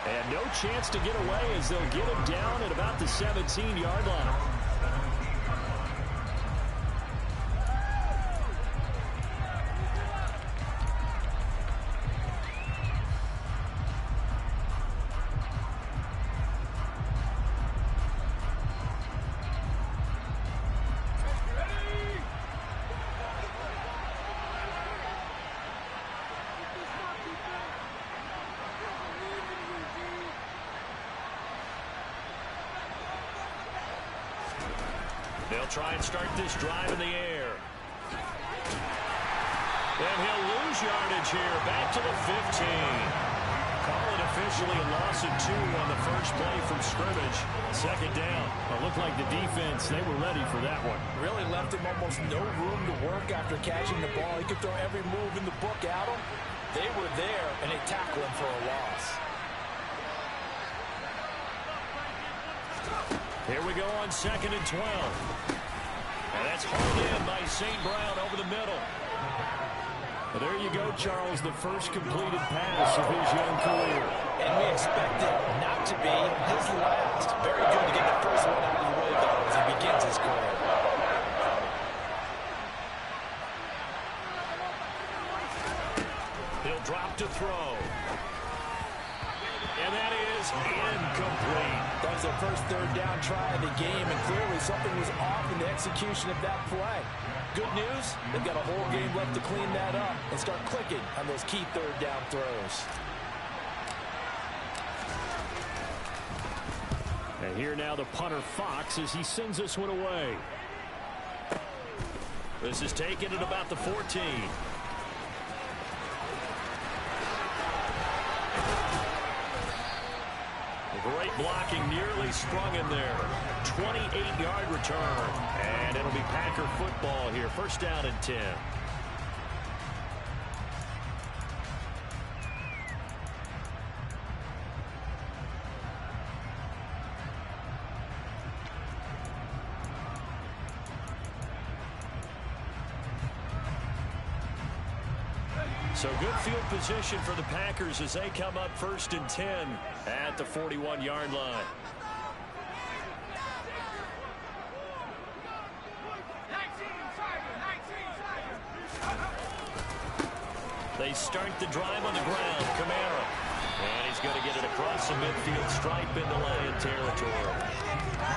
And no chance to get away as they'll get him down at about the 17-yard line. They'll try and start this drive in the air. And he'll lose yardage here. Back to the 15. Call it officially a loss of 2 on the first play from scrimmage. Second down. It looked like the defense, they were ready for that one. Really left him almost no room to work after catching the ball. He could throw every move in the book at him. They were there, and they tackled him for a loss. Here we go on 2nd and 12. And that's hauled in by St. Brown over the middle. Well, there you go, Charles, the first completed pass of his young career. And we expect it not to be his last. Very good to get the first one out of the way, though, as he begins his career. He'll drop to throw. And that is incomplete. That was their first third down try of the game, and clearly something was off in the execution of that play. Good news, they've got a whole game left to clean that up and start clicking on those key third down throws. And here now the punter Fox as he sends this one away. This is taken at about the 14. Great blocking, nearly sprung him there. 28-yard return. And it'll be Packer football here. First down and 10. So good field position for the Packers as they come up 1st and 10 at the 41-yard line. They start the drive on the ground. Kamara. And he's going to get it across the midfield stripe into Lion territory.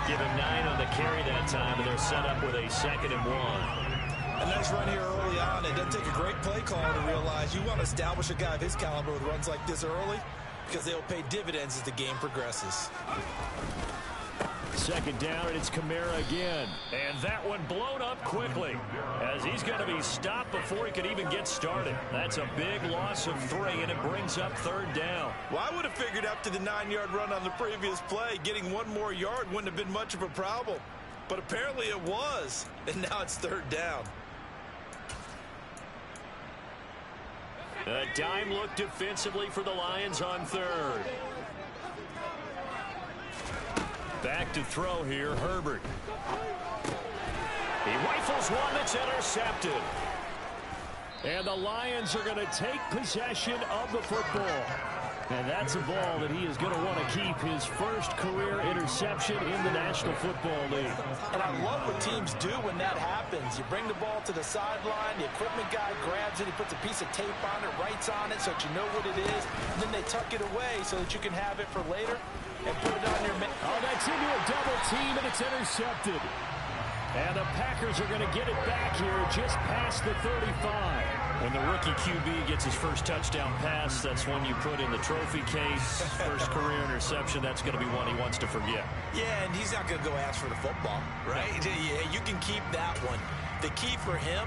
Give him 9 on the carry that time, and they're set up with a 2nd and 1. A nice run here early on. It doesn't take a great play caller to realize you want to establish a guy of his caliber with runs like this early because they'll pay dividends as the game progresses. 2nd down, and it's Kamara again. And that one blown up quickly as he's going to be stopped before he could even get started. That's a big loss of 3, and it brings up 3rd down. Well, I would have figured after the 9-yard run on the previous play, getting 1 more yard wouldn't have been much of a problem. But apparently it was, and now it's 3rd down. A dime look defensively for the Lions on 3rd. Back to throw here, Herbert. He rifles one that's intercepted. And the Lions are going to take possession of the football. And that's a ball that he is going to want to keep, his first career interception in the National Football League. And I love what teams do when that happens. You bring the ball to the sideline, the equipment guy grabs it, he puts a piece of tape on it, writes on it so that you know what it is, and then they tuck it away so that you can have it for later and put it on your... Oh, that's into a double team, and it's intercepted. And the Packers are going to get it back here just past the 35. When the rookie QB gets his first touchdown pass, that's one you put in the trophy case. First career interception, that's going to be one he wants to forget. Yeah, and he's not going to go ask for the football, right? Yeah, you can keep that one. The key for him,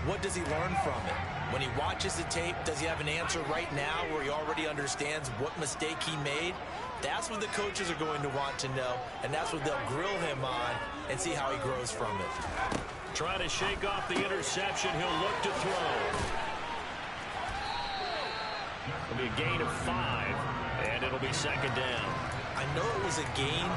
what does he learn from it? When he watches the tape, does he have an answer right now where he already understands what mistake he made? That's what the coaches are going to want to know, and that's what they'll grill him on and see how he grows from it. Trying to shake off the interception. He'll look to throw. It'll be a gain of 5, and it'll be 2nd down. I know it was a gain,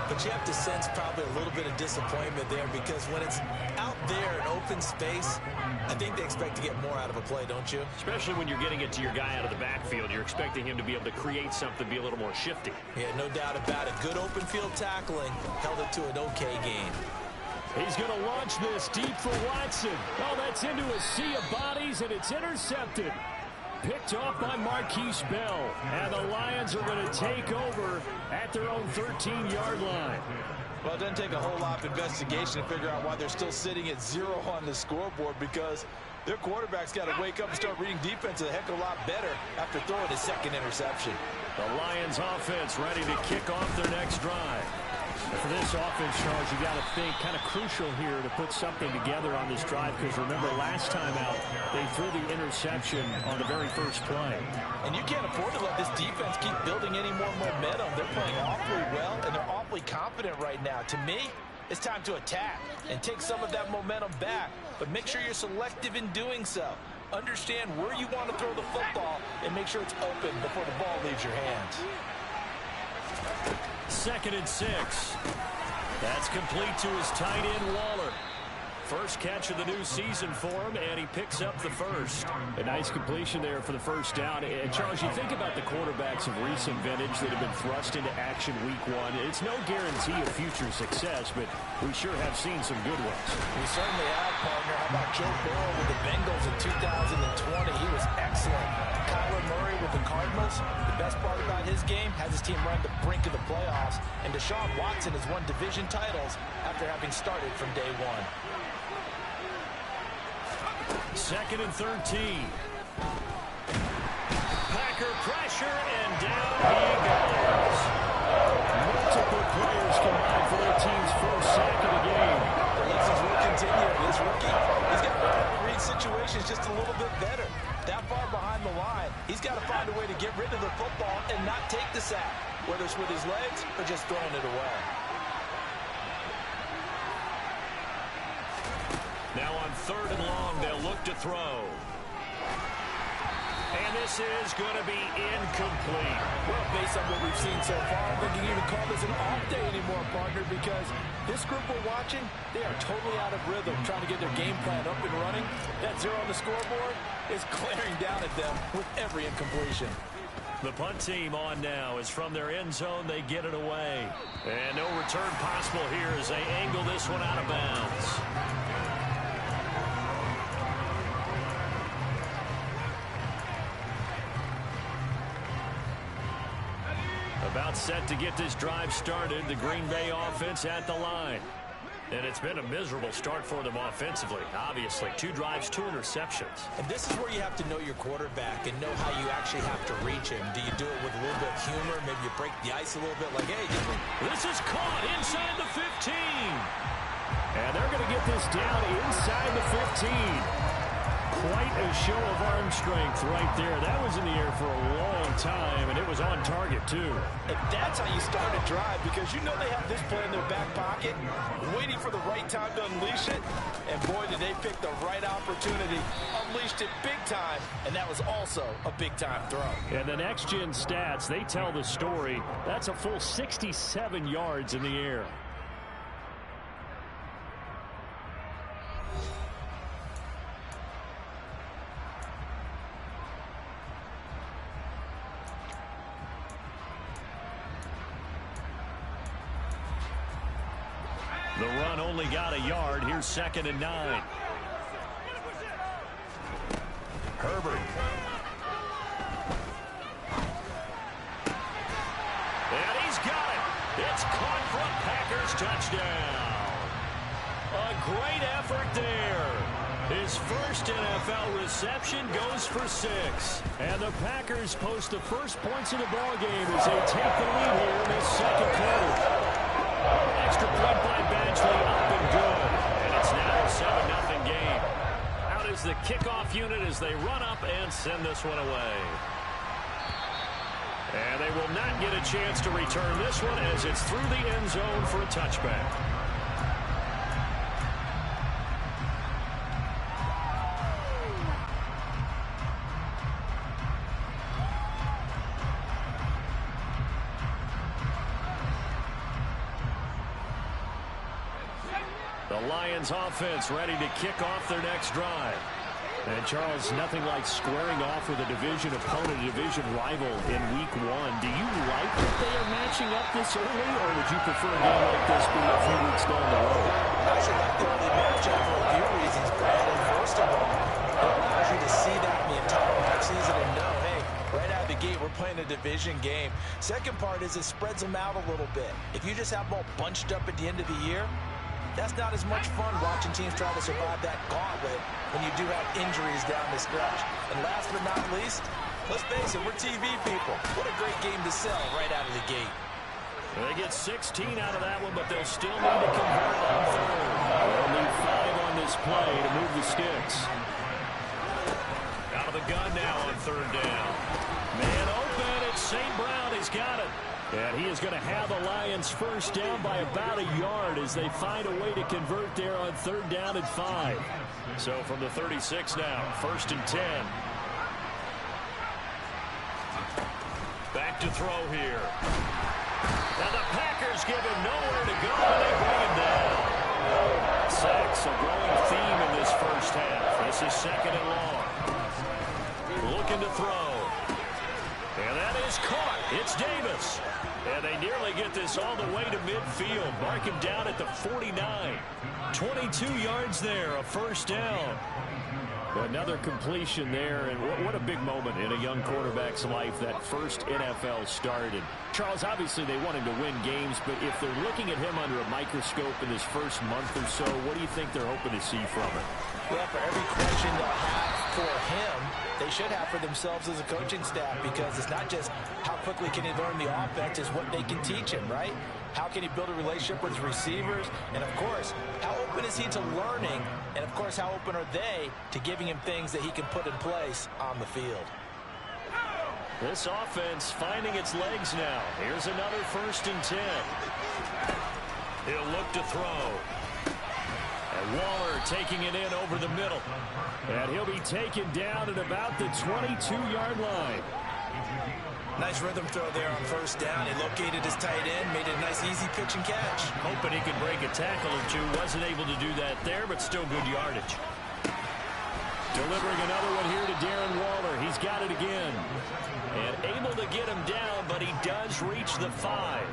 But you have to sense probably a little bit of disappointment there because when it's out there in open space, I think they expect to get more out of a play, don't you? Especially when you're getting it to your guy out of the backfield. You're expecting him to be able to create something, be a little more shifty. Yeah, no doubt about it. Good open field tackling held it to an okay game. He's going to launch this deep for Watson. Oh, that's into a sea of bodies, and it's intercepted. Picked off by Marquise Bell. And the Lions are going to take over at their own 13-yard line. Well, it doesn't take a whole lot of investigation to figure out why they're still sitting at 0 on the scoreboard, because their quarterback's got to wake up and start reading defense a heck of a lot better after throwing his second interception. The Lions offense ready to kick off their next drive. For this offense, Charles, you got to think kind of crucial here to put something together on this drive, because remember last time out they threw the interception on the very first play. And you can't afford to let this defense keep building any more momentum. They're playing awfully well, and they're awfully confident right now. To me, it's time to attack and take some of that momentum back, but make sure you're selective in doing so. Understand where you want to throw the football and make sure it's open before the ball leaves your hands. 2nd and 6. That's complete to his tight end, Waller. First catch of the new season for him, and he picks up the first. A nice completion there for the first down. And, Charles, you think about the quarterbacks of recent vintage that have been thrust into action week 1. It's no guarantee of future success, but we sure have seen some good ones. We certainly have, partner. How about Joe Burrow with the Bengals in 2020? He was excellent. Kyler Murray with the Cardinals. The best part about his game has his team run the brink of the playoffs. And Deshaun Watson has won division titles after having started from day 1. 2nd and 13. Packer pressure, and down he goes. Multiple players combined for their team's first sack of the game. The lessons will continue. This rookie, he's got to read situations just a little bit better. That far behind the line, he's got to find a way to get rid of the football and not take the sack, whether it's with his legs or just throwing it away. Now on 3rd and long, they'll look to throw. And this is going to be incomplete. Well, based on what we've seen so far, I think you can even call this an off day anymore, partner, because this group we're watching, they are totally out of rhythm, trying to get their game plan up and running. That 0 on the scoreboard is glaring down at them with every incompletion. The punt team on now is from their end zone. They get it away. And no return possible here as they angle this one out of bounds. About set to get this drive started. The Green Bay offense at the line. And it's been a miserable start for them offensively. Obviously, 2 drives, 2 interceptions. And this is where you have to know your quarterback and know how you actually have to reach him. Do you do it with a little bit of humor? Maybe you break the ice a little bit like, hey, this is caught inside the 15. And they're going to get this down inside the 15. Quite a show of arm strength right there. That was in the air for a long time, and it was on target, too. And that's how you start a drive, because you know they have this play in their back pocket, waiting for the right time to unleash it. And boy, did they pick the right opportunity. Unleashed it big time, and that was also a big-time throw. And the next-gen stats, they tell the story. That's a full 67 yards in the air. The run only got a yard. Here's 2nd and 9. Herbert. And he's got it. It's caught for a Packers touchdown. A great effort there. His first NFL reception goes for 6. And the Packers post the first points of the ballgame as they take the lead here in this 2nd quarter. Extra point by Badgley, up and good. And it's now a 7-0 game. Out is the kickoff unit as they run up and send this one away. And they will not get a chance to return this one as it's through the end zone for a touchback. The Lions offense ready to kick off their next drive. And, Charles, nothing like squaring off with a division opponent, a division rival in Week 1. Do you like that they are matching up this early, or would you prefer a game like this being a few weeks down the road? I actually like the early matchup for a few reasons, Brandon. First of all, it allows you to see that in the entire offseason and know, hey, right out of the gate, we're playing a division game. Second part is it spreads them out a little bit. If you just have them all bunched up at the end of the year, that's not as much fun watching teams try to survive that gauntlet when you do have injuries down the stretch. And last but not least, let's face it, we're TV people. What a great game to sell right out of the gate. They get 16 out of that one, but they'll still need to convert on third. They'll need 5 on this play to move the sticks. Out of the gun now on third down. Man open, it's St. Brown. He's got it. And he is going to have the Lions first down by about a yard as they find a way to convert there on third down and 5. So from the 36 now, first and 10. Back to throw here. Now the Packers give him nowhere to go, and they bring him down. Sacks, a growing theme in this first half. This is second and long. Looking to throw. And that is caught. It's Davis. And they nearly get this all the way to midfield. Mark him down at the 49. 22 yards there, a first down. Another completion there, and what a big moment in a young quarterback's life, that first NFL start. And Charles, obviously they want him to win games, but if they're looking at him under a microscope in his first month or so, what do you think they're hoping to see from it? Well, for every question they'll have for him, they should have for themselves as a coaching staff, because it's not just how quickly can he learn the offense, it's what they can teach him, right? How can he build a relationship with his receivers? And, of course, how open is he to learning? And, of course, how open are they to giving him things that he can put in place on the field? This offense finding its legs now. Here's another first and 10. He'll look to throw. And Waller taking it in over the middle. And he'll be taken down at about the 22-yard line. Nice rhythm throw there on first down. He located his tight end, made it a nice easy pitch and catch. Hoping he could break a tackle or two. Wasn't able to do that there, but still good yardage. Delivering another one here to Darren Waller. He's got it again. And able to get him down, but he does reach the 5.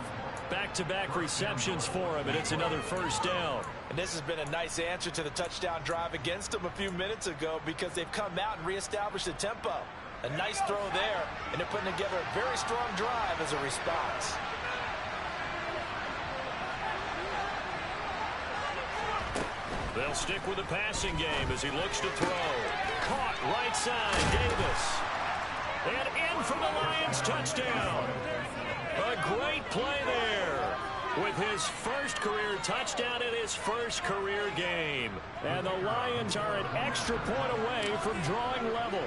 Back-to-back receptions for him, and it's another first down. And this has been a nice answer to the touchdown drive against them a few minutes ago, because they've come out and reestablished the tempo. A nice throw there, and they're putting together a very strong drive as a response. They'll stick with the passing game as he looks to throw. Caught right side, Davis. And in for the Lions touchdown. A great play there with his first career touchdown in his first career game. And the Lions are an extra point away from drawing level.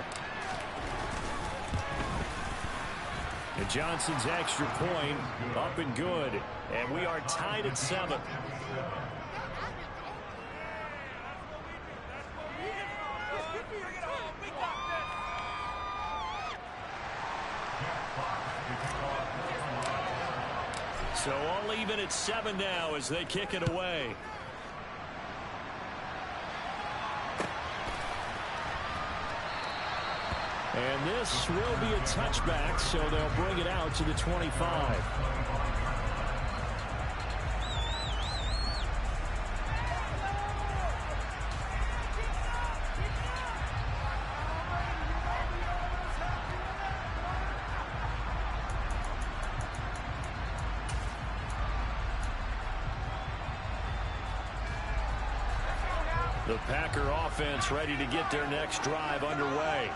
And Johnson's extra point up and good. And we are tied at 7. So all even at 7 now as they kick it away. And this will be a touchback, so they'll bring it out to the 25. The Packer offense ready to get their next drive underway.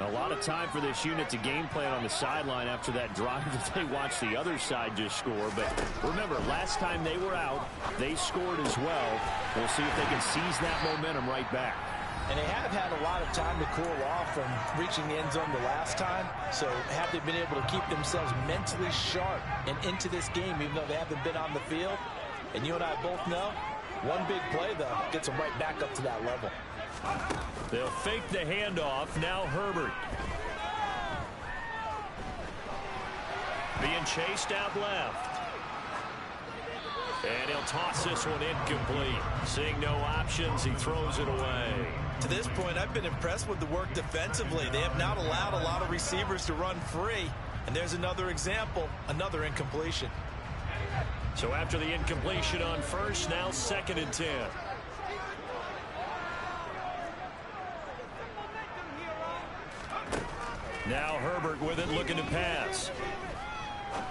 A lot of time for this unit to game plan on the sideline after that drive that they watched the other side just score. But remember, last time they were out, they scored as well. We'll see if they can seize that momentum right back. And they have had a lot of time to cool off from reaching the end zone the last time. So have they been able to keep themselves mentally sharp and into this game, even though they haven't been on the field? And you and I both know, one big play, though, gets them right back up to that level. They'll fake the handoff. Now Herbert. Being chased out left. And he'll toss this one incomplete. Seeing no options, he throws it away. To this point, I've been impressed with the work defensively. They have not allowed a lot of receivers to run free. And there's another example, another incompletion. So after the incompletion on first, now 2nd and 10. Now Herbert with it, looking to pass.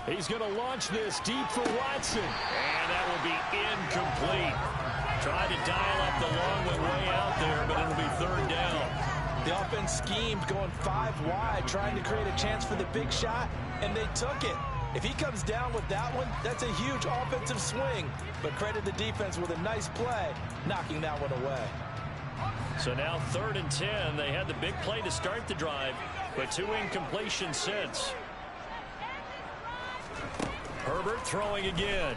He's going to launch this deep for Watson. And that will be incomplete. Tried to dial up the long one way out there, but it'll be 3rd down. The offense schemed going 5 wide, trying to create a chance for the big shot, and they took it. If he comes down with that one, that's a huge offensive swing. But credit the defense with a nice play, knocking that one away. So now 3rd and 10. They had the big play to start the drive, but 2 incompletions since. Herbert throwing again.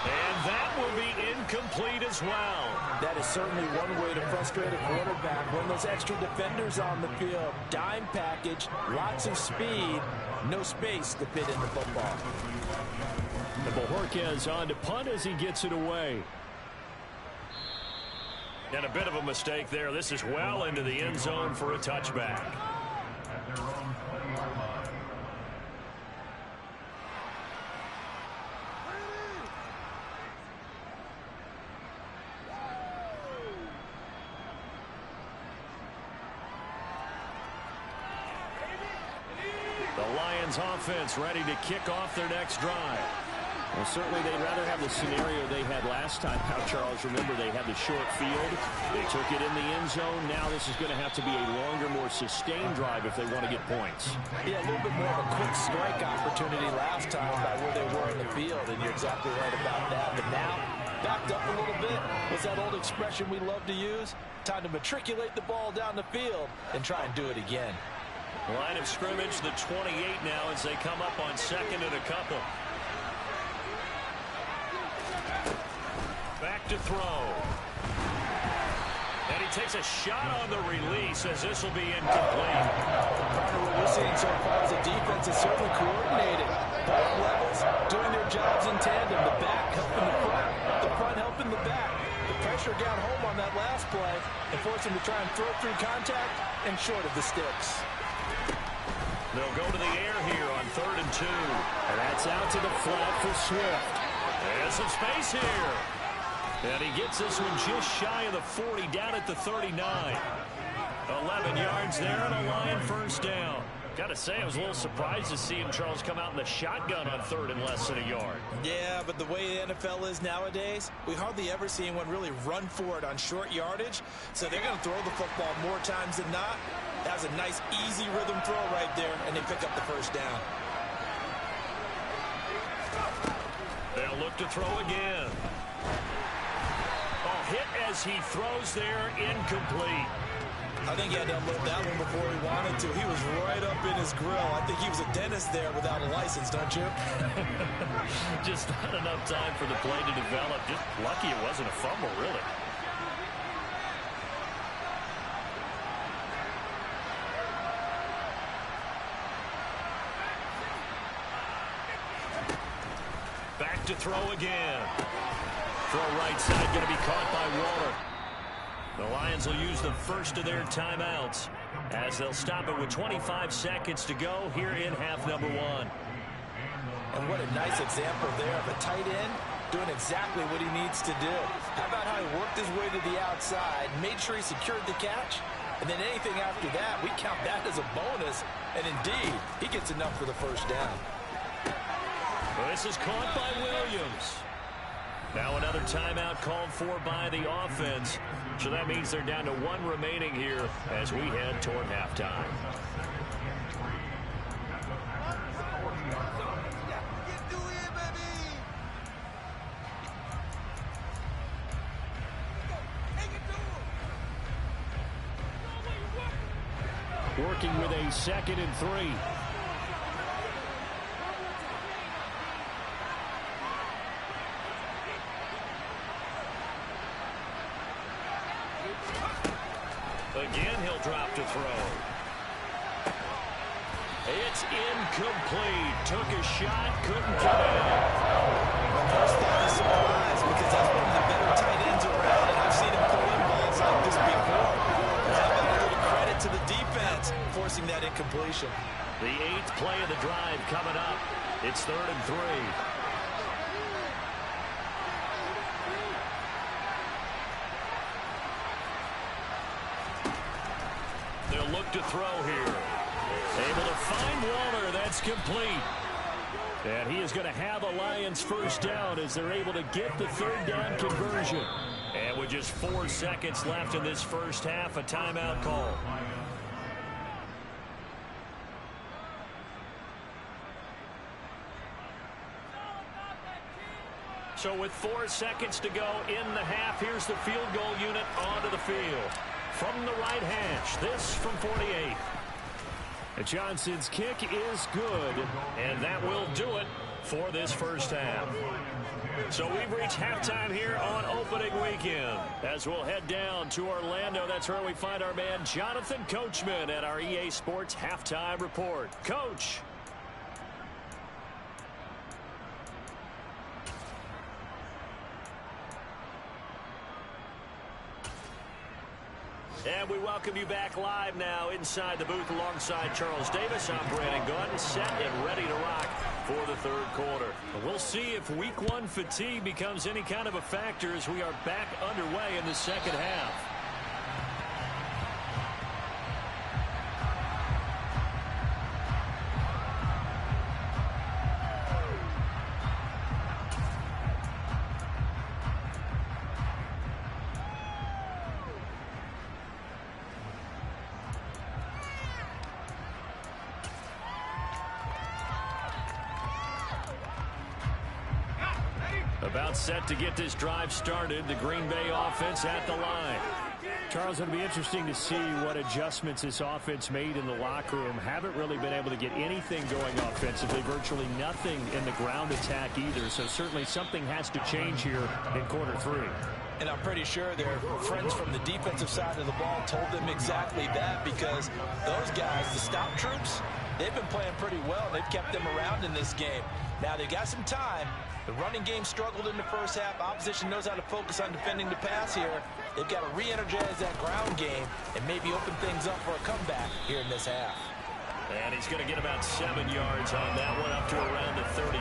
And that will be incomplete as well. That is certainly one way to frustrate a quarterback. When those extra defenders on the field, dime package, lots of speed, no space to fit in the football. And Bojorquez on to punt as he gets it away. And a bit of a mistake there. This is well into the end zone for a touchback. The Lions offense ready to kick off their next drive. Well, certainly they'd rather have the scenario they had last time. How, Charles, remember they had the short field. They took it in the end zone. Now this is going to have to be a longer, more sustained drive if they want to get points. Yeah, a little bit more of a quick strike opportunity last time by where they were in the field, and you're exactly right about that. But now, backed up a little bit. What's that old expression we love to use? Time to matriculate the ball down the field and try and do it again. Line of scrimmage, the 28 now as they come up on 2nd and a couple. Back to throw. And he takes a shot on the release as this will be incomplete. What we're seeing so far is the defense is certainly coordinated. Both levels doing their jobs in tandem. The back helping the front helping the back. The pressure got home on that last play and forced him to try and throw through contact and short of the sticks. They'll go to the air here on 3rd and 2. And that's out to the flat for Swift. There's some space here. And he gets this one just shy of the 40, down at the 39. 11 yards there and a Lion 1st down. Got to say, I was a little surprised to see him, Charles, come out in the shotgun on 3rd and less than a yard. Yeah, but the way the NFL is nowadays, we hardly ever see anyone really run for it on short yardage. So they're going to throw the football more times than not. That was a nice, easy rhythm throw right there, and they pick up the 1st down. They'll look to throw again. Oh, hit as he throws there, incomplete. I think he had to unload that one before he wanted to. He was right up in his grill. I think he was a dentist there without a license, don't you? Just not enough time for the play to develop. Just lucky it wasn't a fumble, really. Back to throw again. Throw right side, going to be caught by Waller. The Lions will use the first of their timeouts as they'll stop it with 25 seconds to go here in half number 1. And what a nice example there of a tight end doing exactly what he needs to do. How about how he worked his way to the outside, made sure he secured the catch, and then anything after that, we count that as a bonus. And indeed, he gets enough for the 1st down. Well, this is caught by Williams. Now another timeout called for by the offense. So that means they're down to 1 remaining here as we head toward halftime. Working with a 2nd and 3. Again, he'll drop to throw. It's incomplete. Took a shot, couldn't connect. My first thought is surprise because that's one of the better tight ends around, and I've seen him pull in balls like this before. But how about a little credit to the defense forcing that incompletion? The 8th play of the drive coming up. It's 3rd and 3. They'll look to throw here. Able to find Waller. That's complete. And he is going to have a Lions first down as they're able to get the 3rd down conversion. And with just 4 seconds left in this first half, a timeout call. So with 4 seconds to go in the half, here's the field goal unit onto the field. From the right hash, this from 48. Johnson's kick is good, and that will do it for this first half. So we've reached halftime here on opening weekend. As we'll head down to Orlando, that's where we find our man Jonathan Coachman at our EA Sports Halftime Report. Coach. And we welcome you back live now inside the booth alongside Charles Davis. I'm Brandon Gunn, set and ready to rock for the 3rd quarter. We'll see if week 1 fatigue becomes any kind of a factor as we are back underway in the second half. About set to get this drive started. The Green Bay offense at the line. Charles, it'll be interesting to see what adjustments this offense made in the locker room. Haven't really been able to get anything going offensively. Virtually nothing in the ground attack either. So certainly something has to change here in quarter 3. And I'm pretty sure their friends from the defensive side of the ball told them exactly that, because those guys, the stop troops, they've been playing pretty well. They've kept them around in this game. Now they got some time. The running game struggled in the first half. Opposition knows how to focus on defending the pass here. They've got to re-energize that ground game and maybe open things up for a comeback here in this half. And he's going to get about 7 yards on that one, up to around the 33.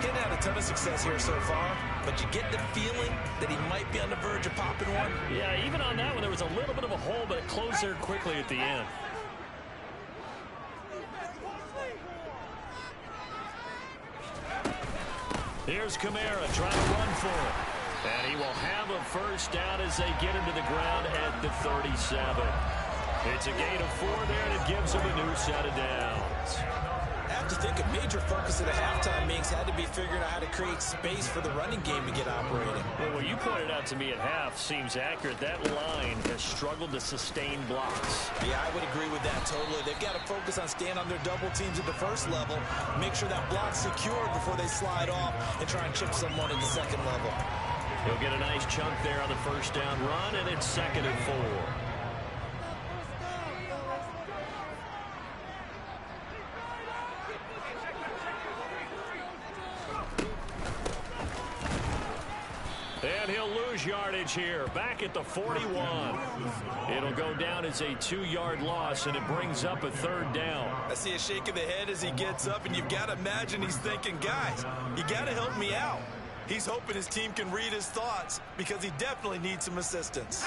Hadn't had a ton of success here so far, but you get the feeling that he might be on the verge of popping one. Yeah, even on that one, there was a little bit of a hole, but it closed there quickly at the end. Here's Kamara trying to run for it. And he will have a first down as they get into the ground at the 37. It's a gain of 4 there, and it gives them a new set of downs. I have to think a major focus of the halftime meetings had to be figuring out how to create space for the running game to get operating. Well, what you pointed out to me at half seems accurate. That line has struggled to sustain blocks. Yeah, I would agree with that totally. They've got to focus on staying on their double teams at the first level, make sure that block's secure before they slide off and try and chip someone at the second level. He'll get a nice chunk there on the first down run, and it's 2nd and 4. And he'll lose yardage here, back at the 41. It'll go down as a 2-yard loss, and it brings up a 3rd down. I see a shake of the head as he gets up, and you've got to imagine he's thinking, guys, you got to help me out. He's hoping his team can read his thoughts because he definitely needs some assistance.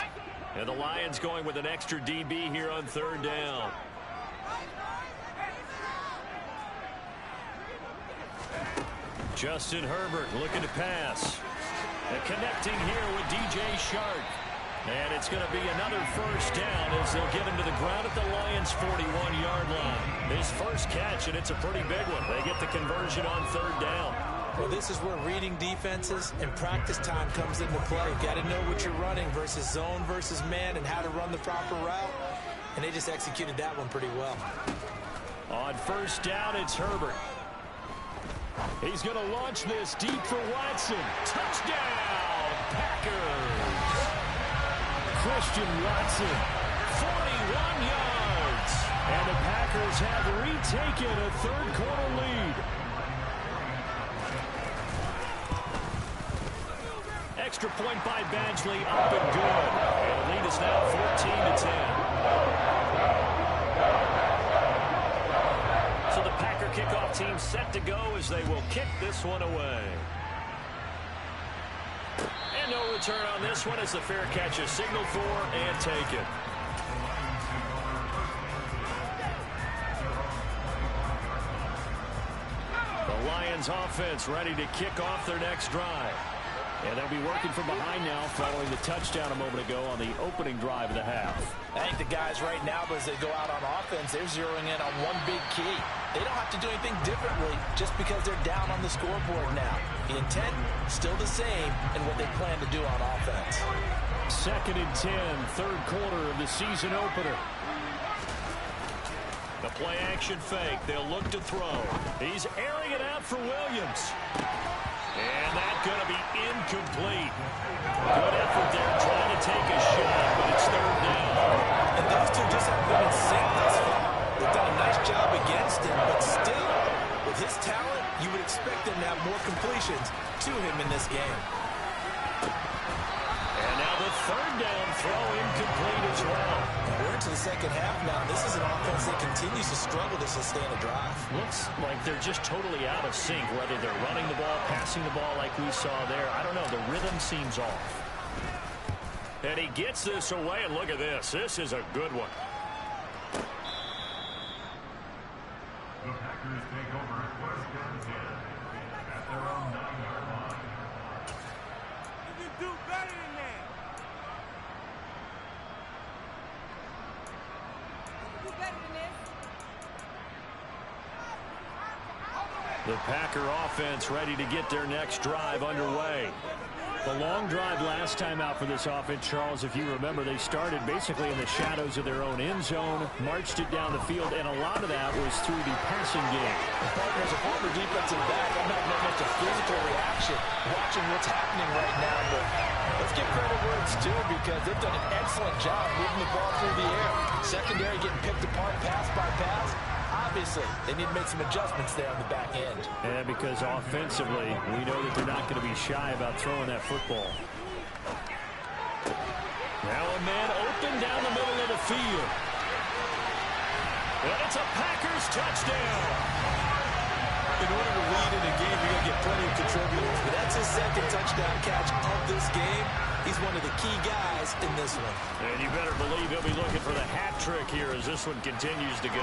And the Lions going with an extra DB here on 3rd down. Justin Herbert looking to pass. And connecting here with DJ Shark. And it's going to be another first down as they'll get him to the ground at the Lions' 41-yard line. His first catch, and it's a pretty big one. They get the conversion on 3rd down. Well, this is where reading defenses and practice time comes into play. Got to know what you're running versus zone versus man and how to run the proper route. And they just executed that one pretty well. On first down, it's Herbert. He's going to launch this deep for Watson. Touchdown, Packers. Christian Watson, 41 yards. And the Packers Packers have retaken a third-quarter lead. Extra point by Badgley, up and good. And the lead is now 14-10. So the Packer kickoff team set to go as they will kick this one away. And no return on this one as the fair catch is signaled for and taken. The Lions offense ready to kick off their next drive. And they'll be working from behind now following the touchdown a moment ago on the opening drive of the half. I think the guys right now, as they go out on offense, they're zeroing in on one big key. They don't have to do anything differently just because they're down on the scoreboard now. The intent, still the same in what they plan to do on offense. 2nd and 10, third quarter of the season opener. The play action fake. They'll look to throw. He's airing it out for Williams. And that's going to be incomplete. Good effort there trying to take a shot, but it's third down. And those two just have been in sync thus far. They've done a nice job against him, but still, with his talent, you would expect him to have more completions to him in this game. And now the third down throw incomplete as well. We're into the second half now. This is an offense that continues to struggle to sustain a drive. Looks like they're just totally out of sync, whether they're running the ball, passing the ball like we saw there. I don't know. The rhythm seems off. And he gets this away, and look at this. This is a good one. The Packers take over first and 10 at their own 9-yard line. You can do better than that. You can do better than this. The Packer offense ready to get their next drive underway. The long drive last time out for this offense, Charles, if you remember, they started basically in the shadows of their own end zone, marched it down the field, and a lot of that was through the passing game. As a former defensive back, I'm not much a physical reaction watching what's happening right now, but let's give credit where it's due because they've done an excellent job moving the ball through the air. Secondary getting picked apart pass by pass. Obviously, they need to make some adjustments there on the back end. And because offensively, we know that they're not going to be shy about throwing that football. Now a man open down the middle of the field. And it's a Packers touchdown. In order to lead in a game, you're going to get plenty of contributors. But that's his second touchdown catch of this game. He's one of the key guys in this one. And you better believe he'll be looking for the hat trick here as this one continues to go.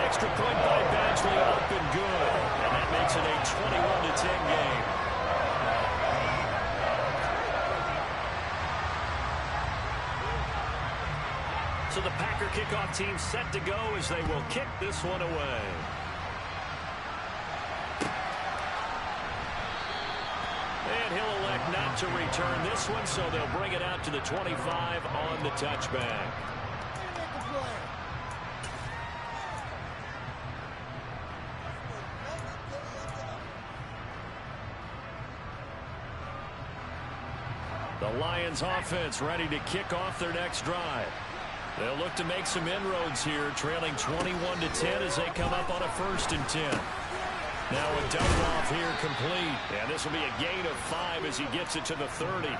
Extra point by Badgley, up and good. And that makes it a 21-10 game. So the Packer kickoff team set to go as they will kick this one away. And he'll elect not to return this one, so they'll bring it out to the 25 on the touchback. The Lions offense ready to kick off their next drive. They'll look to make some inroads here, trailing 21-10 as they come up on a 1st and 10. Now a dump off here complete. And this will be a gain of 5 as he gets it to the 30.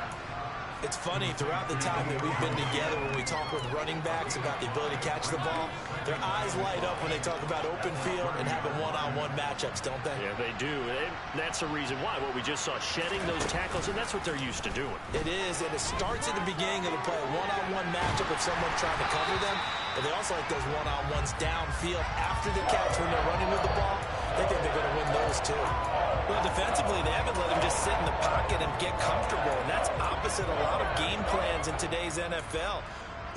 It's funny, throughout the time that we've been together when we talk with running backs about the ability to catch the ball, their eyes light up when they talk about open field and having one-on-one matchups, don't they? Yeah, they do. And that's the reason why. What we just saw, shedding those tackles, and that's what they're used to doing. It is, and it starts at the beginning of the play. One-on-one matchup with someone trying to cover them, but they also like those one-on-ones downfield after the catch when they're running with the ball. They think they're going to win those, too. Well, defensively, they haven't let him just sit in the pocket and get comfortable, and that's opposite a lot of game plans in today's NFL.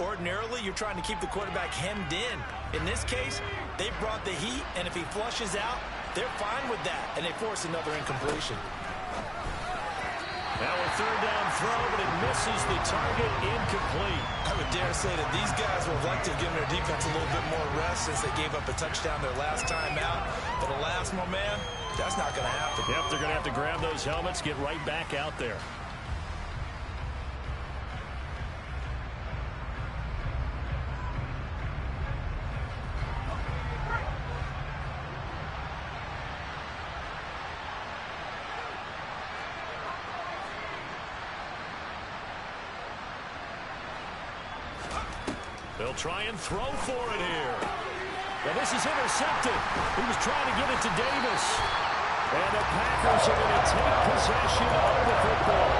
Ordinarily, you're trying to keep the quarterback hemmed in. In this case, they brought the heat, and if he flushes out, they're fine with that, and they force another incompletion. Now a 3rd down throw, but it misses the target, incomplete. I would dare say that these guys would like to give their defense a little bit more rest since they gave up a touchdown their last time out. But alas, my man, that's not going to happen. Yep, they're going to have to grab those helmets, get right back out there. try and throw for it here. Well, this is intercepted. He was trying to get it to Davis. And the Packers are going to take possession of the football.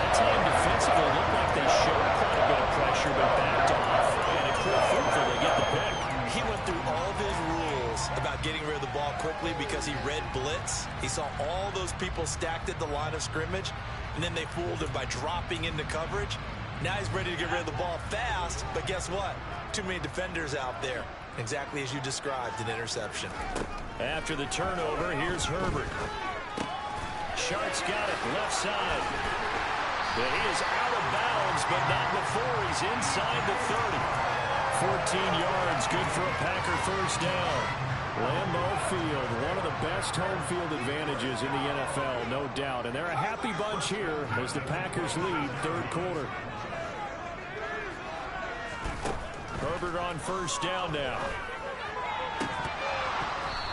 That time defensively looked like they showed quite a bit of pressure, but backed off. And it proved fruitful. They get the pick. He went through all of his rules about getting rid of the ball quickly because he read blitz. He saw all those people stacked at the line of scrimmage, and then they fooled him by dropping into coverage. Now he's ready to get rid of the ball fast, but guess what? Too many defenders out there. Exactly as you described, an interception. After the turnover, here's Herbert. Shart's got it, left side. But he is out of bounds, but not before he's inside the 30. 14 yards, good for a Packer first down. Lambeau Field, one of the best home field advantages in the NFL, no doubt. And they're a happy bunch here as the Packers lead third quarter. Herbert on first down now.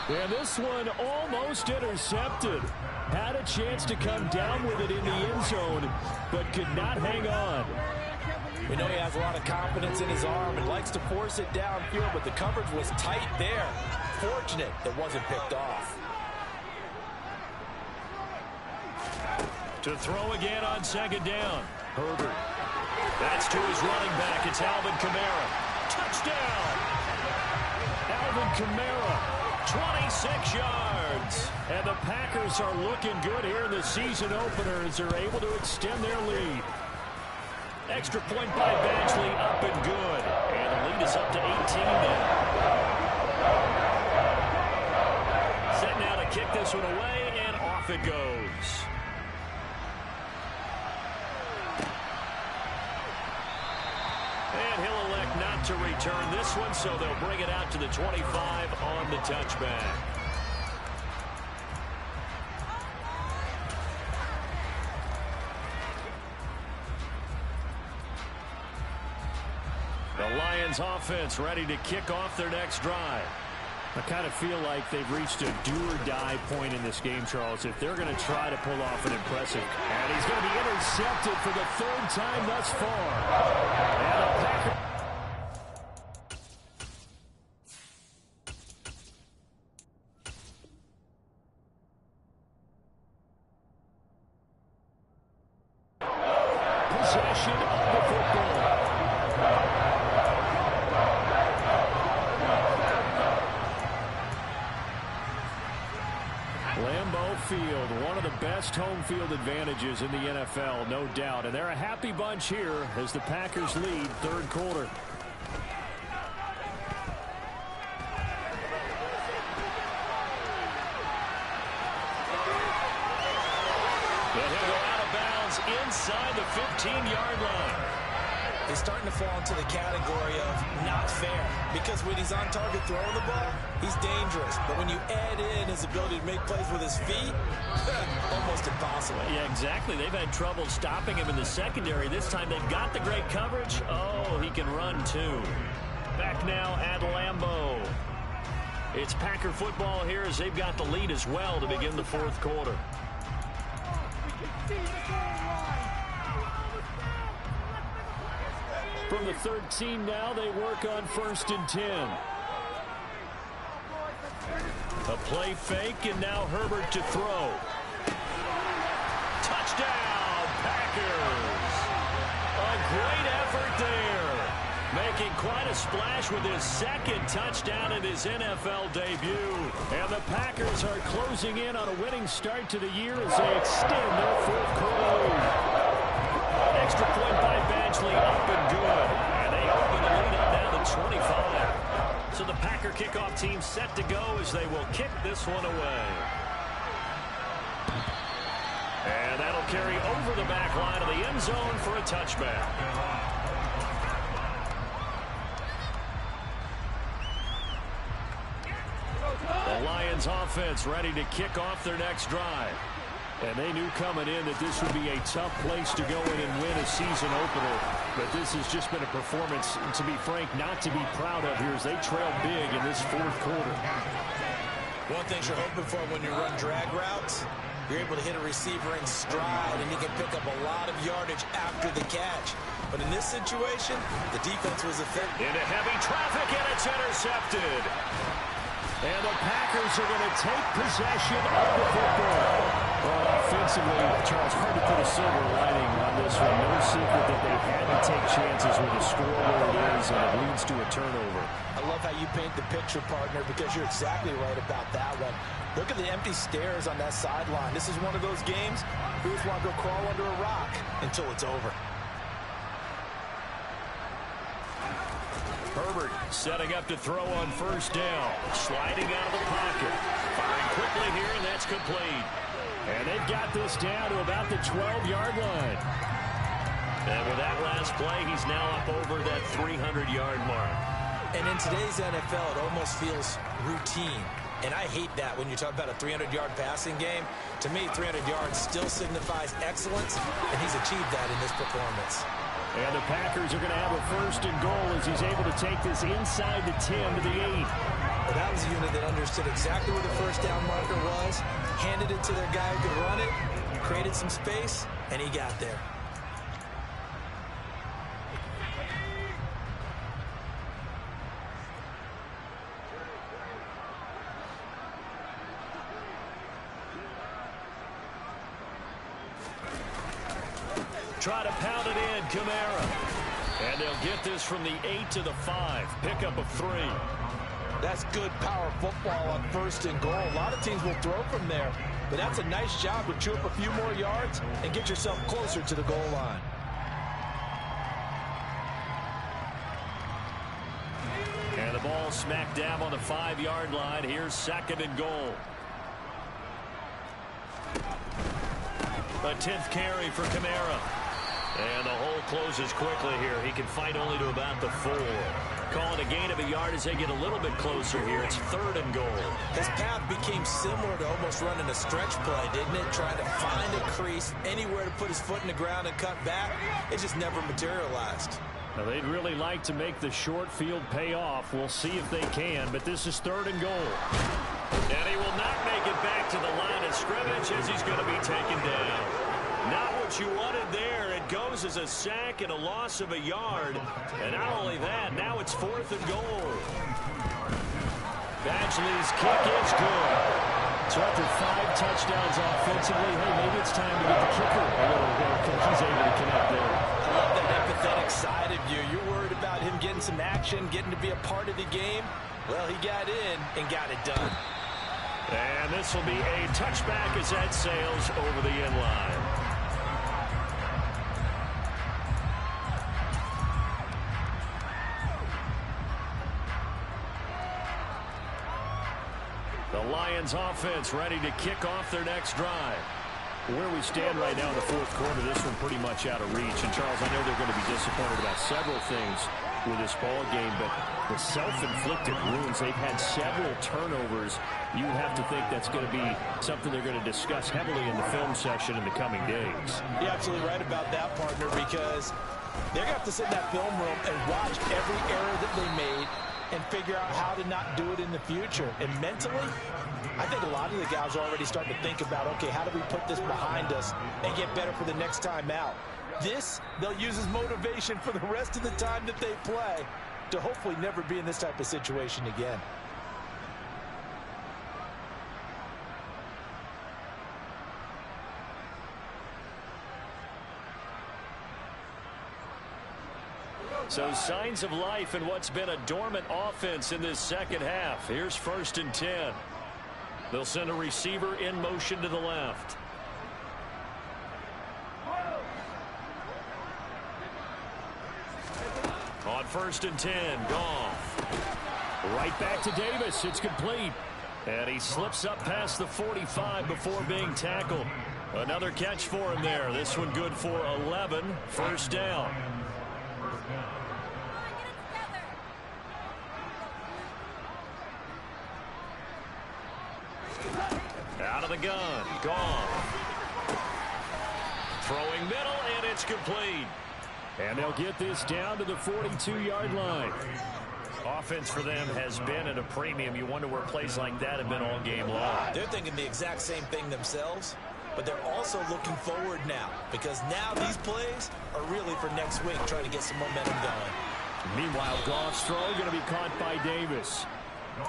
And this one almost intercepted. Had a chance to come down with it in the end zone, but could not hang on. We know he has a lot of confidence in his arm and likes to force it downfield, but the coverage was tight there. Fortunate that wasn't picked off. To throw again on second down. Herbert. That's to his running back. It's Alvin Kamara. Touchdown! Alvin Kamara, 26 yards. And the Packers are looking good here in the season opener as they're able to extend their lead. Extra point by Badgley, up and good. And the lead is up to 18 now. Set now to kick this one away, and off it goes. And he'll elect not to return this one, so they'll bring it out to the 25 on the touchback. The Lions offense ready to kick off their next drive. I kind of feel like they've reached a do-or-die point in this game, Charles, if they're going to try to pull off an impressive. And he's going to be intercepted for the third time thus far. And the Packers. Possession of the football. Lambeau Field, one of the best home field advantages in the NFL, no doubt. And they're a happy bunch here as the Packers lead third quarter. But he'll go out of bounds inside the 15-yard line. He's starting to fall into the category of not fair, because when he's on target throwing the ball, he's dangerous. But when you add in his ability to make plays with his feet, almost impossible. Yeah, exactly. They've had trouble stopping him in the secondary. This time they've got the great coverage. Oh, he can run too. Back now at Lambeau. It's Packer football here as they've got the lead as well to begin the fourth quarter. From the 13 now, they work on 1st and 10. A play fake, and now Herbert to throw. Touchdown, Packers! A great effort there. Making quite a splash with his second touchdown in his NFL debut. And the Packers are closing in on a winning start to the year as they extend their fourth quarter lead. Extra point by Badgley, up and good. And they open the lead up now to 25. So the Packer kickoff team set to go as they will kick this one away. And that'll carry over the back line of the end zone for a touchback. The Lions offense ready to kick off their next drive. And they knew coming in that this would be a tough place to go in and win a season opener. But this has just been a performance, to be frank, not to be proud of here as they trail big in this fourth quarter. One thing you're hoping for when you run drag routes, you're able to hit a receiver in stride, and he can pick up a lot of yardage after the catch. But in this situation, the defense was effective. Into heavy traffic, and it's intercepted. And the Packers are going to take possession of the football. Well, offensively, Charles, hard to put a silver lining on this one. No secret that they had to take chances with the score where it is, and it leads to a turnover. I love how you paint the picture, partner, because you're exactly right about that one. Look at the empty stares on that sideline. This is one of those games you just want to go crawl under a rock Until it's over. Herbert setting up to throw on first down. Sliding out of the pocket. Firing quickly here, and that's complete. And they've got this down to about the 12-yard line. And with that last play, he's now up over that 300-yard mark. And in today's NFL, it almost feels routine. And I hate that when you talk about a 300-yard passing game. To me, 300 yards still signifies excellence, and he's achieved that in this performance. And the Packers are going to have a first and goal as he's able to take this inside the 10 to the 8. But that was a unit that understood exactly where the first down marker was, handed it to their guy who could run it, created some space, and he got there. Try to pound it in, Kamara. And they'll get this from the 8 to the 5. Pickup of 3. That's good power football on first and goal. A lot of teams will throw from there, but that's a nice job to chew up a few more yards and get yourself closer to the goal line. And the ball smack dab on the 5-yard line. Here's second and goal. A 10th carry for Kamara. And the hole closes quickly here. He can fight only to about the 4. Call it a gain of a yard as they get a little bit closer here. It's third and goal. His path became similar to almost running a stretch play, didn't it? Trying to find a crease, anywhere to put his foot in the ground and cut back. It just never materialized. Now, they'd really like to make the short field pay off. We'll see if they can, but this is third and goal. And he will not make it back to the line of scrimmage as he's going to be taken down. Not what you wanted there. It goes as a sack and a loss of a yard. And not only that, now it's fourth and goal. Badgley's kick is good. So after 5 touchdowns offensively, hey, maybe it's time to get the kicker a little bit. He's able to connect there. I love that empathetic side of you. You're worried about him getting some action, getting to be a part of the game. Well, he got in and got it done. And this will be a touchback as that sails over the end line. The Lions offense ready to kick off their next drive. Where we stand right now in the fourth quarter, this one pretty much out of reach. And, Charles, I know they're going to be disappointed about several things with this ball game, but the self-inflicted wounds, they've had several turnovers. You have to think that's going to be something they're going to discuss heavily in the film session in the coming days. You're absolutely right about that, partner, because they're going to have to sit in that film room and watch every error that they made and figure out how to not do it in the future. And mentally, I think a lot of the guys are already starting to think about, okay, how do we put this behind us and get better for the next time out? This, they'll use as motivation for the rest of the time that they play to hopefully never be in this type of situation again. So signs of life in what's been a dormant offense in this second half. Here's first and 10. They'll send a receiver in motion to the left. On first and 10, Goff. Right back to Davis. It's complete. And he slips up past the 45 before being tackled. Another catch for him there. This one good for 11. First down. Out of the gun. Goff. Throwing middle, and it's complete. And they'll get this down to the 42-yard line. Offense for them has been at a premium. You wonder where plays like that have been all game long. They're thinking the exact same thing themselves. but they're also looking forward now because now these plays are really for next week, trying to get some momentum going. Meanwhile, Goff's throw going to be caught by Davis.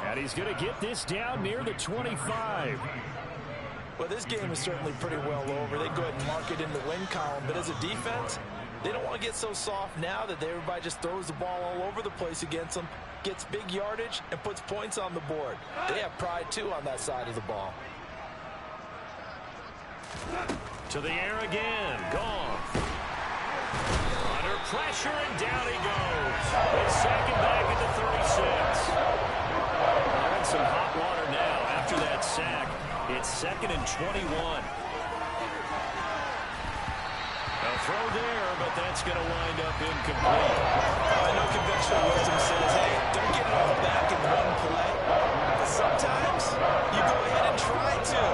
And he's going to get this down near the 25. Well, this game is certainly pretty well over. They go ahead and mark it in the win column, but as a defense, they don't want to get so soft now that everybody just throws the ball all over the place against them, gets big yardage, and puts points on the board. They have pride, too, on that side of the ball. To the air again. Goff. Under pressure, and down he goes. His second back at the 36. They're in some hot water now after that sack. It's 2nd and 21. A throw there, but that's going to wind up incomplete. I know conventional wisdom says, hey, don't get it all back in one play. But sometimes you go ahead and try to.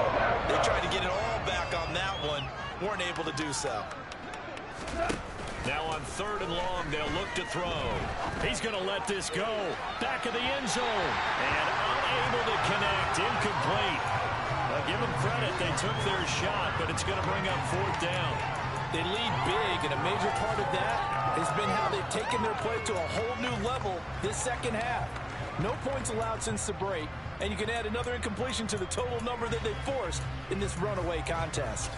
They tried to get it all back on that one. Weren't able to do so. Now on 3rd and long, they'll look to throw. He's going to let this go. Back of the end zone. And unable to connect. Incomplete. Now give them credit. They took their shot, but it's going to bring up 4th down. They lead big, and a major part of that has been how they've taken their play to a whole new level this second half. No points allowed since the break, and you can add another incompletion to the total number that they forced in this runaway contest.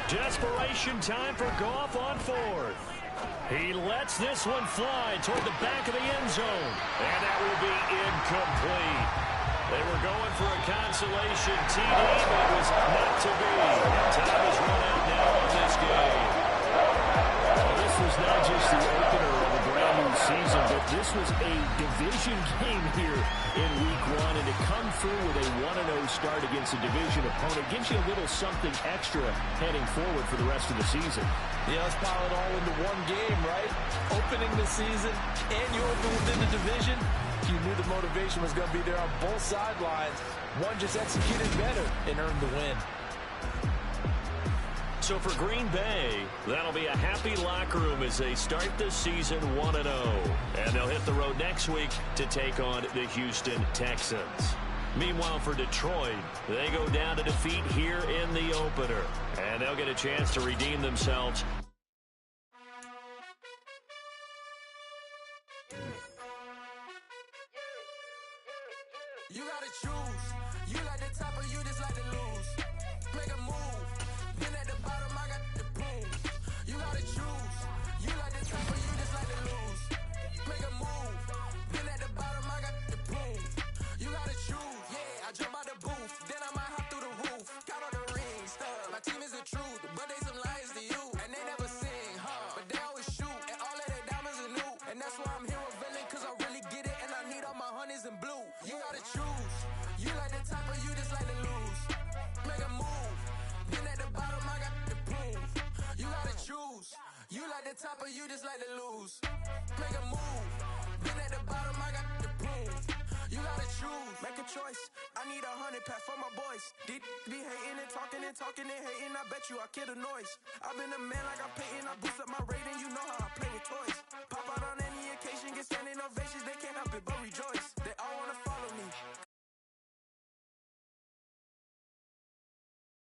Desperation time for Goff on 4th. He lets this one fly toward the back of the end zone. And that will be incomplete. They were going for a consolation TD, but it was not to be. Time is run out now on this game. Well, this was not just the opener of a brand new season, but this was a division game here in Week 1. And to come through with a 1-0 start against a division opponent gives you a little something extra heading forward for the rest of the season. Yeah, let's pile it all into one game, right? Opening the season, and you open within the division. You knew the motivation was going to be there on both sidelines. One just executed better and earned the win. So for Green Bay, that'll be a happy locker room as they start the season 1-0. And they'll hit the road next week to take on the Houston Texans. Meanwhile, for Detroit, they go down to defeat here in the opener. And they'll get a chance to redeem themselves. You gotta choose. You like the top or you just like to lose. Make a move. Been at the bottom, I got the boom. You gotta choose. You like the top or you just like to lose. Make a move. Been at the bottom, I got the boom. You gotta choose. Yeah, I jump out the booth. Then I might hop through the roof. Got all the rings, stuff. My team is the truth, but they some liars to you. And they never sing, but they always shoot. And all of their diamonds are new. And that's why I'm here with Villain, cause I really get it. And I need all my honeys in blue. You gotta choose. You like the top or you just like to lose. Make a move. Been at the bottom, I got the boom. You gotta choose. You like the top or you just like to lose. Make a move. Been at the bottom, I got the boom. You gotta choose. Make a choice. I need 100 pack for my boys. Be hating and talking and hating. I bet you I kill the noise. I've been a man like I'm Peyton. I boost up my rating.